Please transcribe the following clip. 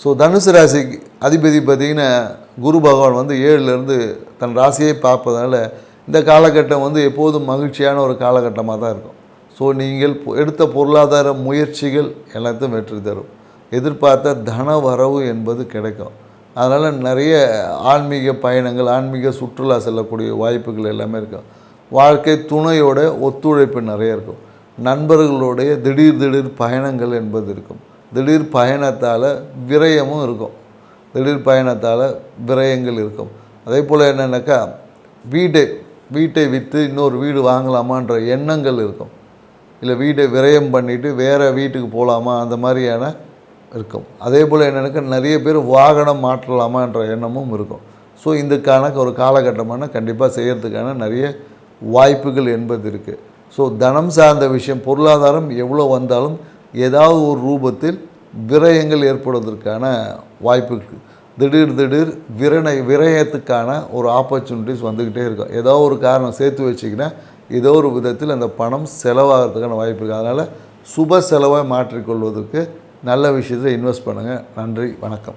So தனுசு ராசிக்கு அதிபதி பார்த்திங்கன்னா குரு பகவான் வந்து 7லேருந்து தன் ராசியை பார்ப்பதால் இந்த காலகட்டம் வந்து எப்போதும் மகிழ்ச்சியான ஒரு காலகட்டமாக தான் இருக்கும். ஸோ நீங்கள் எடுத்த பொருளாதார முயற்சிகள் எல்லாத்தையும் வெற்றி தரும். எதிர்பார்த்த தன வரவு என்பது கிடைக்கும். அதனால் நிறைய ஆன்மீக பயணங்கள், ஆன்மீக சுற்றுலா செல்லக்கூடிய வாய்ப்புகள் எல்லாமே இருக்கும். வாழ்க்கை துணையோட ஒத்துழைப்பு நிறைய இருக்கும். நண்பர்களுடைய திடீர் பயணங்கள் என்பது இருக்கும். திடீர் பயணத்தால் விரயமும் இருக்கும். திடீர் பயணத்தால் விரயங்கள் இருக்கும். அதே போல் என்னென்னாக்கா வீட்டை விற்று இன்னொரு வீடு வாங்கலாமான்ற எண்ணங்கள் இருக்கும். இல்லை வீட்டை விரயம் பண்ணிவிட்டு வேறு வீட்டுக்கு போகலாமா அந்த மாதிரியான இருக்கும். அதே போல் என்னென்னாக்கா நிறைய பேர் வாகனம் மாற்றலாமான்ற எண்ணமும் இருக்கும். ஸோ இதுக்கான ஒரு காலகட்டமான கண்டிப்பாக செய்கிறதுக்கான நிறைய வாய்ப்புகள் என்பது இருக்குது. ஸோ தனம் சார்ந்த விஷயம், பொருளாதாரம் எவ்வளோ வந்தாலும் ஏதாவது ஒரு ரூபத்தில் விரயங்கள் ஏற்படுவதற்கான வாய்ப்பு இருக்குது. திடீர் விரயத்துக்கான ஒரு ஆப்பர்ச்சுனிட்டிஸ் வந்துக்கிட்டே இருக்கும். ஏதோ ஒரு காரணம் சேர்த்து வச்சிங்கன்னா ஏதோ ஒரு விதத்தில் அந்த பணம் செலவாகிறதுக்கான வாய்ப்பு இருக்குது. அதனால் சுப செலவாக மாற்றிக்கொள்வதற்கு நல்ல விஷயத்தில் இன்வெஸ்ட் பண்ணுங்கள். நன்றி, வணக்கம்.